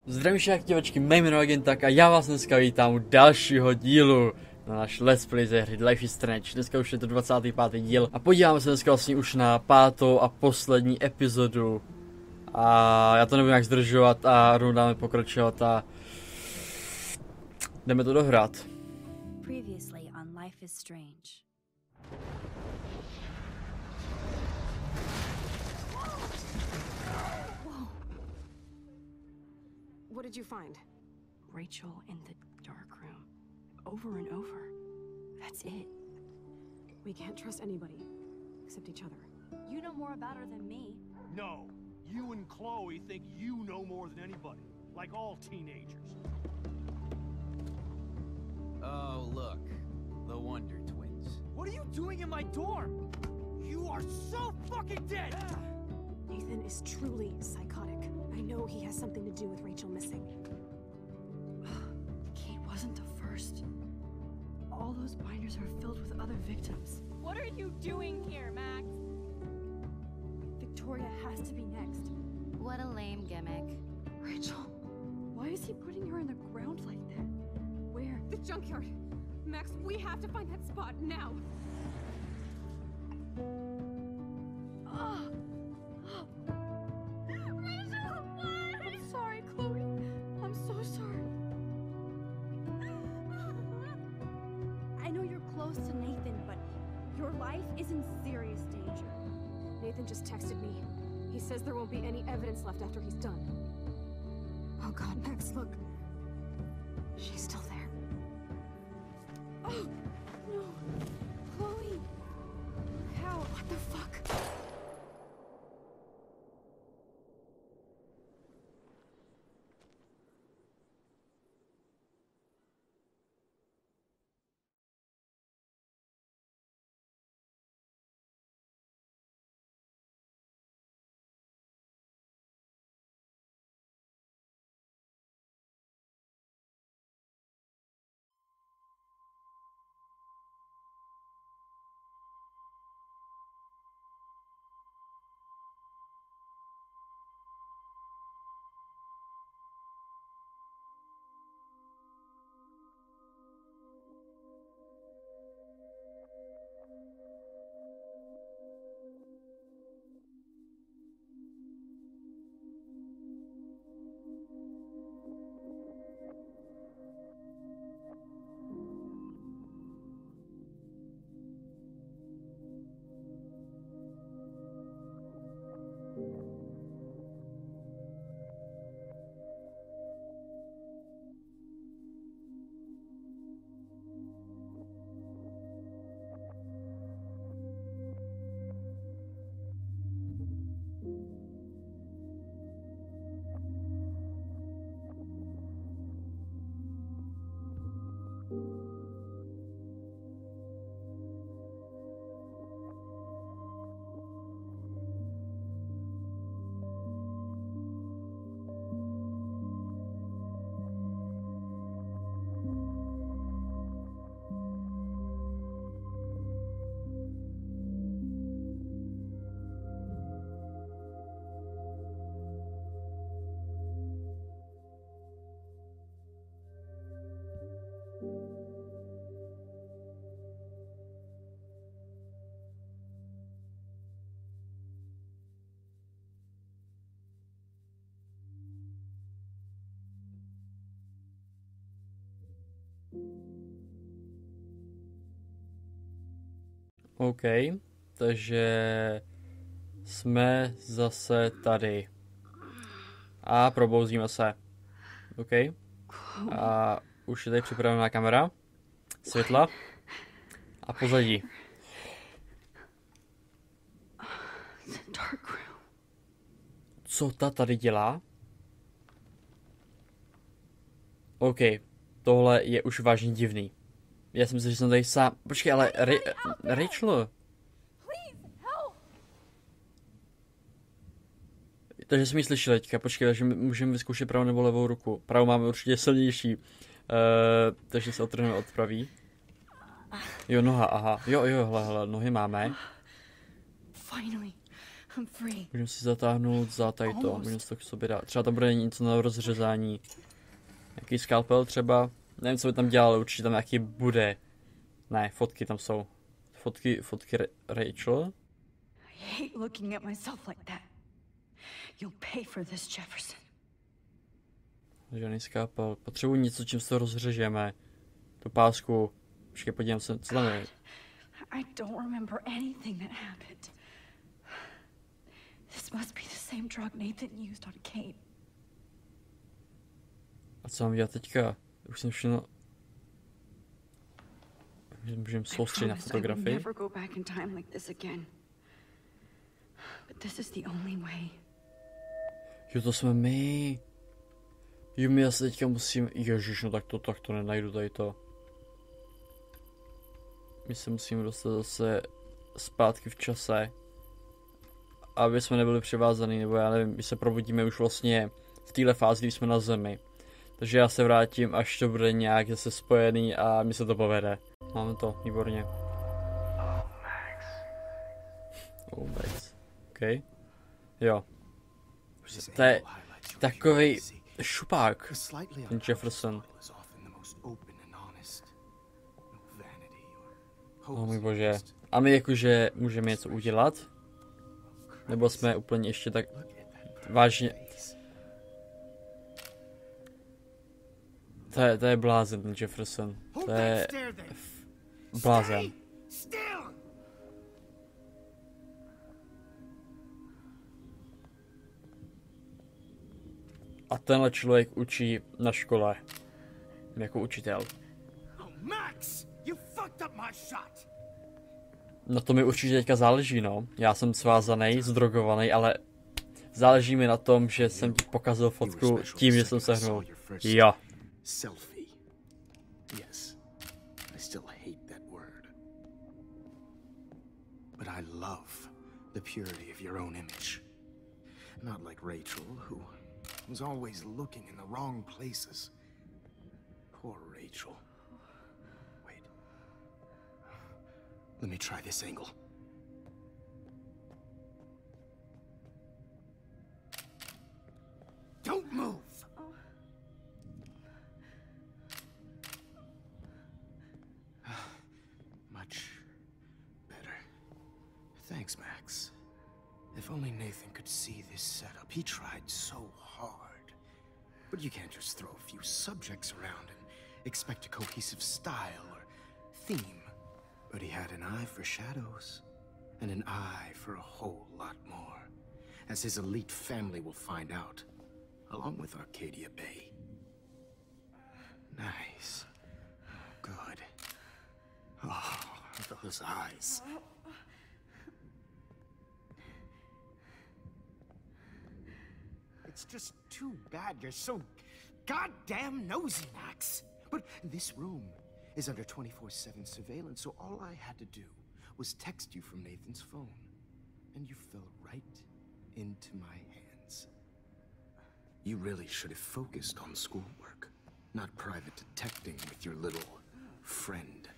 Zdravím všechny divočky, mé jméno Agentag a já vás dneska vítám u dalšího dílu na náš Let's Play ze hry Life is Strange. Dneska už je to 25. díl a podíváme se dneska vlastně už na 5. a poslední epizodu. A já to nebudu jak zdržovat a rovnou dáme pokračovat a jdeme to dohrát. Previously on Life is Strange. What did you find? Rachel in the dark room. Over and over. That's it. We can't trust anybody. Except each other. You know more about her than me. No. You and Chloe think you know more than anybody. Like all teenagers. Oh, look. The Wonder Twins. What are you doing in my dorm? You are so fucking dead! Nathan is truly psychotic. I know he has something to do with Rachel missing. Kate wasn't the first. All those binders are filled with other victims. What are you doing here, Max? Victoria has to be next. What a lame gimmick. Rachel, why is he putting her in the ground like that? Where? The junkyard. Max, we have to find that spot now. Rachel, what? I'm sorry, Chloe. I'm so sorry. I know you're close to Nathan, but your life is in serious danger. Nathan just texted me. He says there won't be any evidence left after he's done. Oh God, Max, look. She's still there. Oh, no. Chloe. How? What the fuck? OK, takže jsme zase tady. A probouzíme se. OK. A už je tady připravená kamera, světla a pozadí. Co ta tady dělá? OK, tohle je už vážně divný. Já jsem si, že jsem tady sám. Počkej, ale Rachel. Takže jsme ji slyšeli teďka, počkej, takže můžeme vyzkoušet pravou nebo levou ruku. Pravou máme určitě silnější. Takže se odtrhneme od pravý. Jo, noha, aha. Jo, hele, nohy máme. Finally. I'm free. Můžeme si zatáhnout za tady to, můžeme si to k sobě dát. Třeba tam bude něco na rozřezání. Nějaký skalpel třeba. Nevím, co by tam dělal, určitě tam nějaký bude. Ne, fotky tam jsou. Fotky Rachel. I hate looking at myself like that. You'll pay for this, Jefferson. Žádný skalpel. Potřebuji něco, čím se to rozřežeme. Tu pásku. Počkej, podívám se, co tam je. I don't remember anything that happened. This must be the same drug Nathan used on Kate. A co mám dělat teďka? Už jsem všechno... Můžeme soustředit na fotografii. Jo, to jsme my. Jo, my asi teďka musím... Ježiš, no tak to nenajdu tady to. My se musíme dostat zase zpátky v čase. Aby jsme nebyli převázaný, nebo já nevím, my se probudíme už vlastně v téhle fázi, kdy jsme na zemi. Takže já se vrátím, až to bude nějak zase spojený a mi se to povede. Máme to, výborně. Oh, Max. OK. Jo. To je takovej šupák, ten Jefferson. Oh můj bože. A my jakože můžeme něco udělat? Nebo jsme úplně ještě tak vážně... To je blázen, ten Jefferson. To je... blázen. A tenhle člověk učí na škole. Jako učitel. Na to mi určitě teďka záleží, no. Já jsem svázaný, zdrogovaný, ale záleží mi na tom, že jsem ti pokazil fotku tím, že jsem sehnul. Jo. Selfie. Yes, I still hate that word. But I love the purity of your own image. Not like Rachel, who was always looking in the wrong places. Poor Rachel. Wait. Let me try this angle. Don't move! Thanks, Max. If only Nathan could see this setup. He tried so hard. But you can't just throw a few subjects around and expect a cohesive style or theme. But he had an eye for shadows, and an eye for a whole lot more, as his elite family will find out, along with Arcadia Bay. Nice. Good. Oh, those eyes. It's just too bad you're so goddamn nosy, Max. But this room is under 24/7 surveillance, so all I had to do was text you from Nathan's phone. And you fell right into my hands. You really should have focused on schoolwork, not private detecting with your little friend.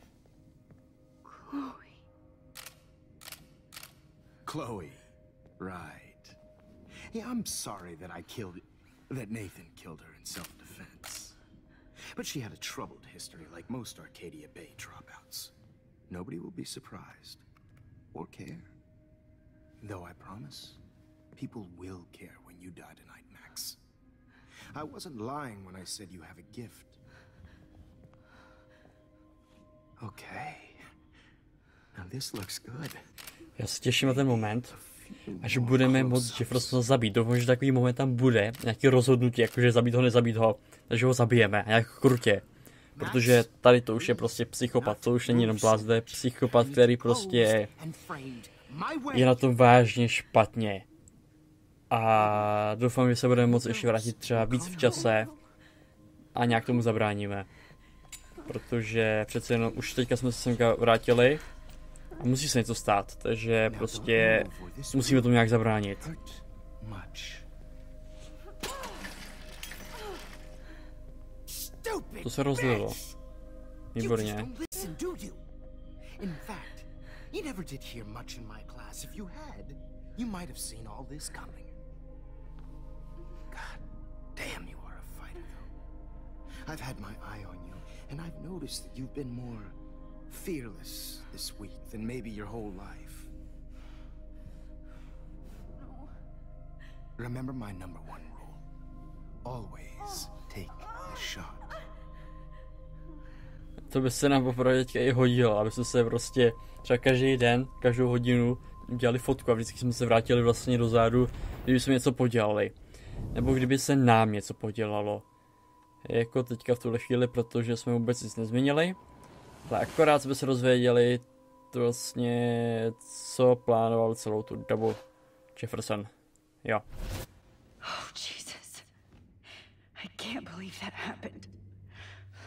Chloe. Right. Yeah, I'm sorry that Nathan killed her in self-defense. But she had a troubled history like most Arcadia Bay dropouts. Nobody will be surprised or care. Though I promise, people will care when you die tonight, Max. I wasn't lying when I said you have a gift. Okay. Now this looks good. Já se těším na ten moment, až budeme moct Jeffersona zabít. Doufám, že takový moment tam bude, nějaký rozhodnutí, jakože zabít ho, nezabít ho, takže ho zabijeme, nějak krutě. Protože tady to už je prostě psychopat, to už není jenom blázen, to je psychopat, který prostě je na tom vážně špatně. A doufám, že se budeme moct ještě vrátit třeba víc v čase a nějak tomu zabráníme. Protože přece jenom už teďka jsme se semka vrátili a musí se něco stát, takže prostě musíme tomu nějak zabránit. To se rozlilo. Výborně. You might have seen all this coming. God damn, you are a fighter, though. I've had my eye on you, and I've noticed that you've been more fearless this week than maybe your whole life. No. Remember my number one rule. Always take a shot. To by se nám poprvé teďka i hodilo, aby jsme se prostě třeba každý den, každou hodinu dělali fotku a vždycky jsme se vrátili vlastně dozadu, kdyby jsme něco podělali. Nebo kdyby se nám něco podělalo. Jako teďka v tuhle chvíli, protože jsme vůbec nic nezměnili. Ale akorát jsme se dozvěděli to vlastně, co plánoval celou tu dobu Jefferson. Jo. Oh, Jesus. I can't believe that happened.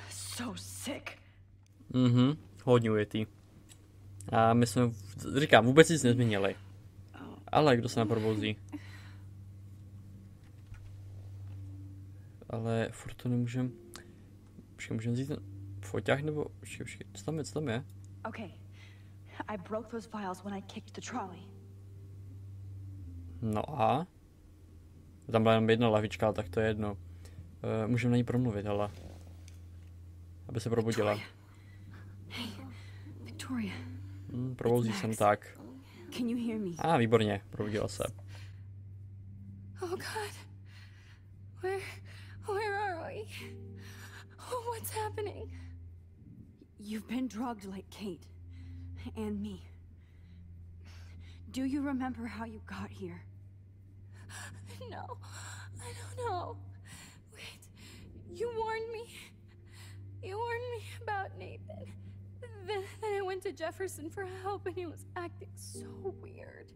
So sick. Hodně ujetý. A my jsme, říkám, vůbec nic nezměnili. Ale kdo se naprobouzí? Ale furt to nemůžem... Můžeme vzít ten foťák nebo... Počkej, co tam je? Okay. I broke those files when I kicked the trolley. No a? Tam byla jenom jedna lahvička, tak to je jedno. Můžeme na ní promluvit, ale... Aby se probudila. Hey, Victoria. Probouzí jsem tak. Can you hear me? Výborně, probudila se. Oh God. Where are we? Oh, what's happening? You've been drugged like Kate. And me. Do you remember how you got here? No, I don't know. Wait, you warned me. You warned me about Nathan. Then I went to Jefferson for help and he was acting so weird.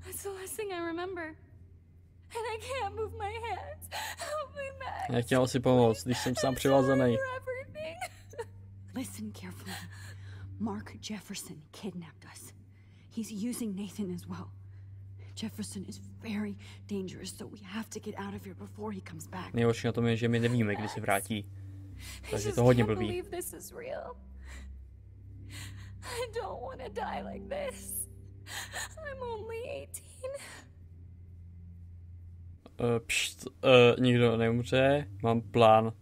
That's the last thing I remember. And I can't move my hands. Help me, Max. Já chtěl si pomoct, když jsem sám přivázaný. Listen carefully. Mark Jefferson kidnapped us. He's using Nathan as well. Jefferson is very dangerous, so we have to get out of here before he comes back. Nejhorší na tom je, že my nevíme, kdy se vrátí. Takže to hodně blbý. I don't want to die like this. I'm only 18. Nikdo neumře, mám plán.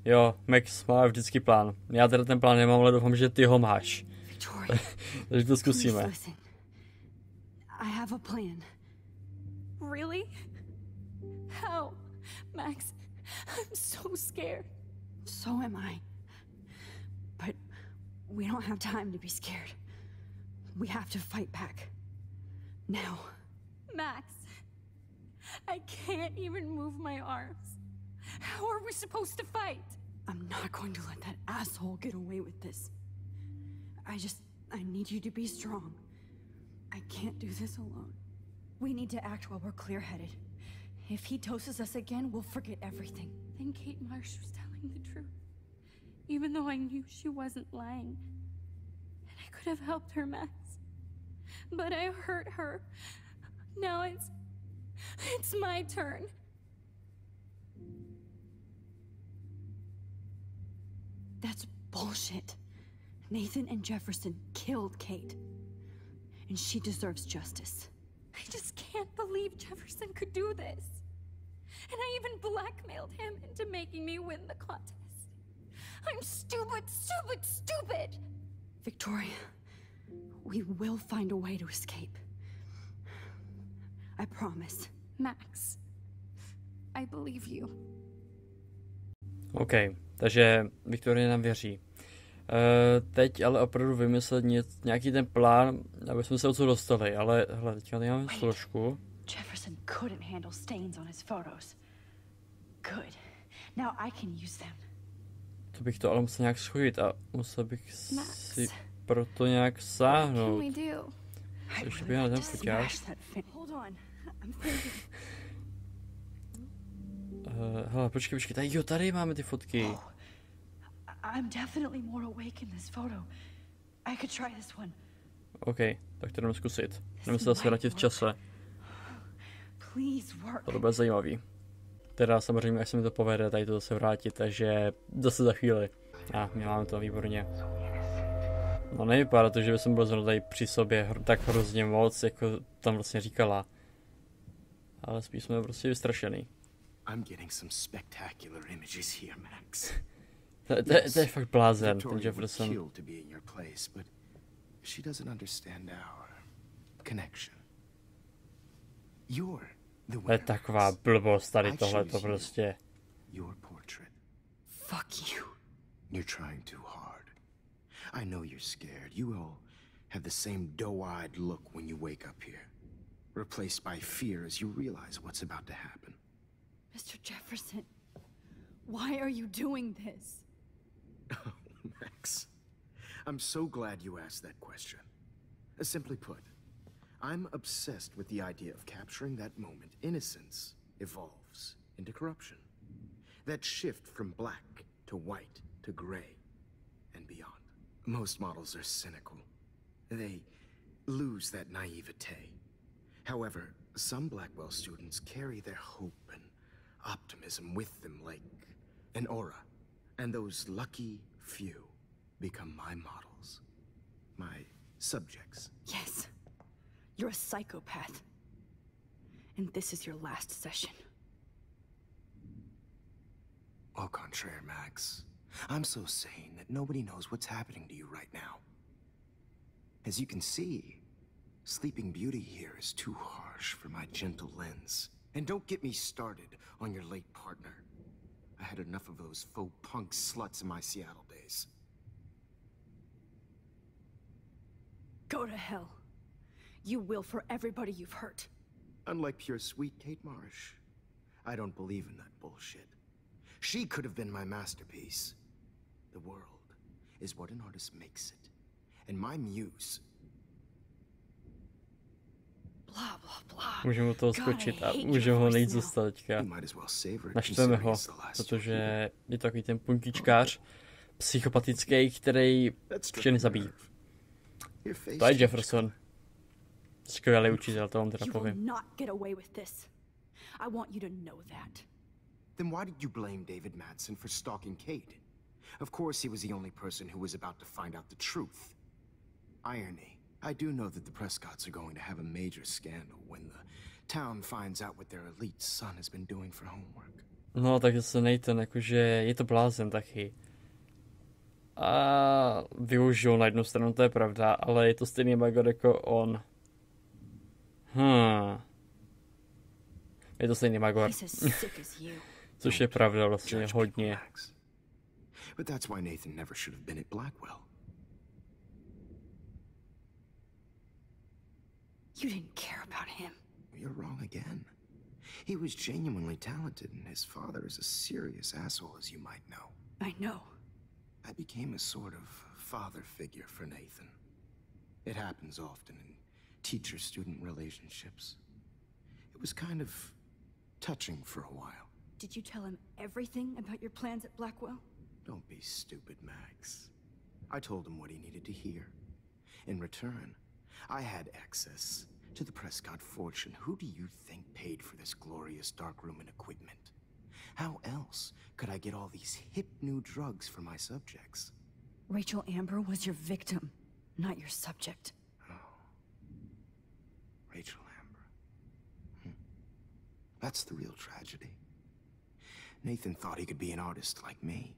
Jo, Max má vždycky plán. Já teda ten plán nemám, ale doufám, že ty ho máš. Takže to zkusíme. I have a plan. Really? How? Max, I'm so scared. So am I. But we don't have time to be scared. We have to fight back. Now. Max, I can't even move my arms. How are we supposed to fight? I'm not going to let that asshole get away with this. I need you to be strong. I can't do this alone. We need to act while we're clear-headed. If he doses us again, we'll forget everything. Then Kate Marsh was telling the truth. Even though I knew she wasn't lying. And I could have helped her, Max. But I hurt her. Now it's my turn. That's bullshit. Nathan and Jefferson killed Kate. And she deserves justice. I just can't believe Jefferson could do this. And I even blackmailed him into making me win the contest. I'm stupid, stupid, stupid! Victoria, we will find a way to escape. I promise. Max, I believe you. OK, takže Viktorie nám věří. Teď ale opravdu vymyslet nějaký ten plán, aby jsme se o co dostali, ale hele, teďka tady máme složku. Jefferson couldn't handle stains on his photos. Good. Now I can use them. To bych to ale musel nějak schodit a musel bych si proto nějak sáhnout. Ještě bych na ten foťák. Hele, počkej, tady máme ty fotky. I'm definitely more awake in this photo. I could try this one. OK, tak to jdeme zkusit. Jdeme se zase vrátit v čase. To bude zajímavý. Teda samozřejmě, až se mi to povede, tady to zase vrátit, takže zase za chvíli. My máme to výborně. No nevypadá to, že by jsem byl zrovna tady při sobě tak hrozně moc, jako tam vlastně říkala. Ale spíš jsme prostě vystrašený. I'm getting some spectacular images here, Max. To je fakt blázen, ten Jefferson. To be in your place, but she doesn't understand our connection. You're the To je taková blbost tady tohleto prostě. Your portrait. Fuck you. You're trying too hard. I know you're scared. You all have the same doe-eyed look when you wake up here. Replaced by fear as you realize what's about to happen. Mr. Jefferson, why are you doing this? Oh, Max. I'm so glad you asked that question. Simply put, I'm obsessed with the idea of capturing that moment innocence evolves into corruption. That shift from black to white to gray and beyond. Most models are cynical. They lose that naivete. However, some Blackwell students carry their hope and optimism with them like an aura. And those lucky few become my models. My subjects. Yes. You're a psychopath. And this is your last session. Au contraire, Max. I'm so sane that nobody knows what's happening to you right now. As you can see, Sleeping Beauty here is too harsh for my gentle lens. And don't get me started on your late partner. I had enough of those faux punk sluts in my Seattle days. Go to hell. You will for everybody you've hurt. Unlike pure sweet Kate Marsh, I don't believe in that bullshit. She could have been my masterpiece. The world is what an artist makes it. And my muse... Blah, blah, blah. Můžeme toho skočit a můžeme ho nejít zastat teďka. Naštveme ho, protože je to takový ten puntičkář, psychopatický, který všechny zabíjí. To je Jefferson. Skvělý učitel, to vám teda povím. Then why did you blame David Madsen for stalking Kate? Of course he was the only person who was about to find out the truth. Irony. I do know that the Prescotts are going to have a major scandal when the town finds out what their elite son has been doing for homework. No, takže se Nathan, jakože je to blázen taky. A využil na jednu stranu, to je pravda, ale je to stejný magor jako on. Je to stejný magor. Což je pravda vlastně hodně. But that's why Nathan never should have been at Blackwell. You didn't care about him. You're wrong again. He was genuinely talented, and his father is a serious asshole, as you might know. I know. I became a sort of father figure for Nathan. It happens often in teacher-student relationships. It was kind of touching for a while. Did you tell him everything about your plans at Blackwell? Don't be stupid, Max. I told him what he needed to hear. In return, I had access to the Prescott fortune. Who do you think paid for this glorious darkroom and equipment? How else could I get all these hip new drugs for my subjects? Rachel Amber was your victim, not your subject. Oh. Rachel Amber. That's the real tragedy. Nathan thought he could be an artist like me.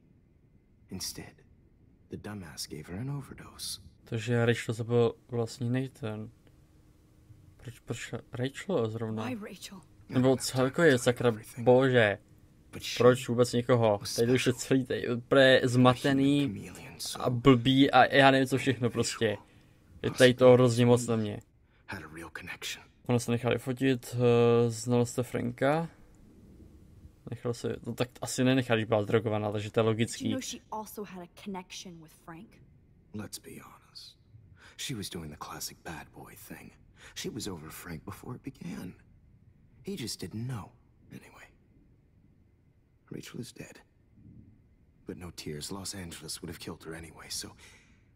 Instead, the dumbass gave her an overdose. Takže Rachel zabil vlastně Nathan. Proč Rachel zrovna? Nebo celkově, sakra bože. Proč vůbec někoho? Tady už je celý tady úplně zmatený a blbý a já nevím co všechno prostě. Je tady to hrozně moc na mě. Ono se nechali fotit, znal jste Franka? Nechal se, no tak asi nenechal, když byla zdrogovaná, takže to je logický. Let's be honest. She was doing the classic bad boy thing. She was over Frank before it began. He just didn't know. Anyway. Rachel is dead. But no tears. Los Angeles would have killed her anyway, so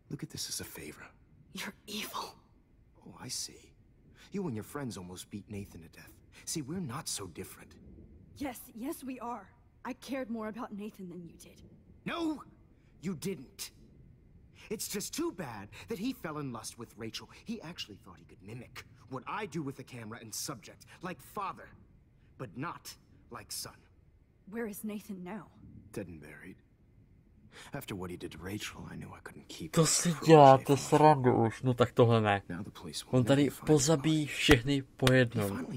look at this as a favor. You're evil. Oh, I see. You and your friends almost beat Nathan to death. See, we're not so different. Yes, we are. I cared more about Nathan than you did. No, you didn't. It's just too bad that he fell in lust with Rachel. He actually thought he could mimic what I do with the camera and subject, like father, but not like son. Where is Nathan now? Dead and buried. After what he did to Rachel, I knew I couldn't keep To si děláte srandu už, no tak tohle ne. On tady pozabíjí všechny po jednom.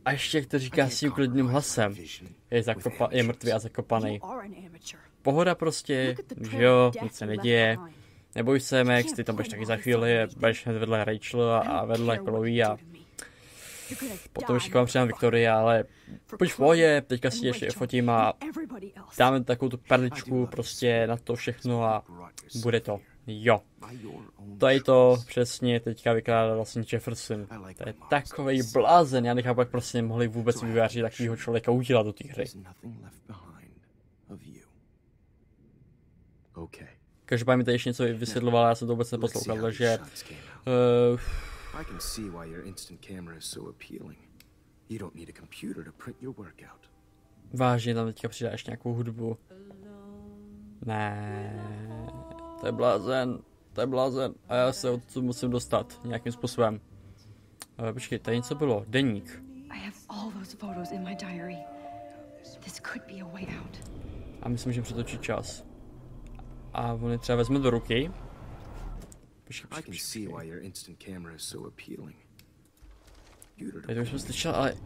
A ještě jak to říká s tím klidným hlasem. Je mrtvý a zakopaný. Pohoda prostě, že jo, nic se neděje. Neboj se, Max, ty tam budeš taky za chvíli, budeš hned vedle Rachel a vedle Chloe a potom ještě k vám přijám Viktoria, ale pojď v pohodě, teďka si ještě fotím a dáme takovou tu perličku prostě na to všechno a bude to. Jo. Tady to přesně teďka vykládá vlastně Jefferson. To je takovej blázen, já nechápu, jak prostě mohli vůbec vyvářit takovýho člověka udělat do té hry. Každopádně mi tady ještě něco vysvětlovala, já jsem to vůbec neposlouchal, takže... I can see why your instant camera is so appealing. You don't need a computer to print your workout. Vážně tam teďka přidá ještě nějakou hudbu. Ne, to je blázen a já se odsud musím dostat nějakým způsobem. Počkej, tady něco bylo, deník. A myslím, že přetočí čas. A on je třeba vezme do ruky. Počkej. Tady to už jsem slyšel, ale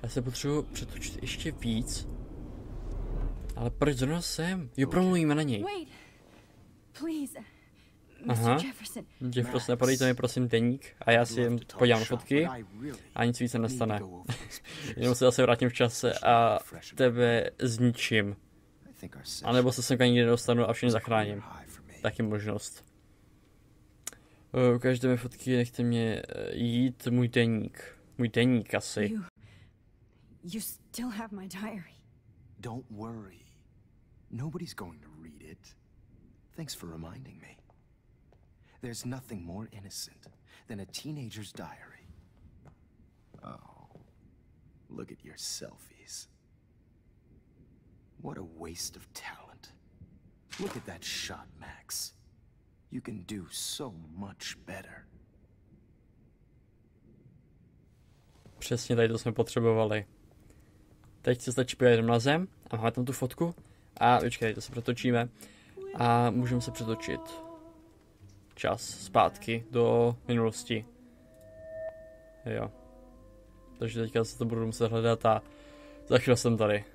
já se potřebuji přetočit ještě víc. Ale proč zrovna sem? Jo, promluvíme na něj. Aha, Jefferson, podejte mi prosím deník a já si jen podívám na fotky a nic víc se nestane. Jenom se zase vrátím v čase a tebe zničím. A nebo se sem nikdy nedostanu a všechny zachráním. Taky možnost. Ukažte mi fotky, nechte mě jít můj deník. Můj deník asi. You still have my diary. Don't worry. Nobody's going to read it. Thanks for reminding me. There's nothing more innocent than a teenager's diary. Oh, look at your selfies. What a waste of talent. Look at that shot, Max. You can do so much better. Přesně tady to jsme potřebovali. Teď se stačí podívat na zem a máme tam tu fotku. A počkej, to se přetočíme. A můžeme se přetočit. Čas zpátky do minulosti. Jo. Takže teďka se to budu muset hledat a za chvíli jsem tady.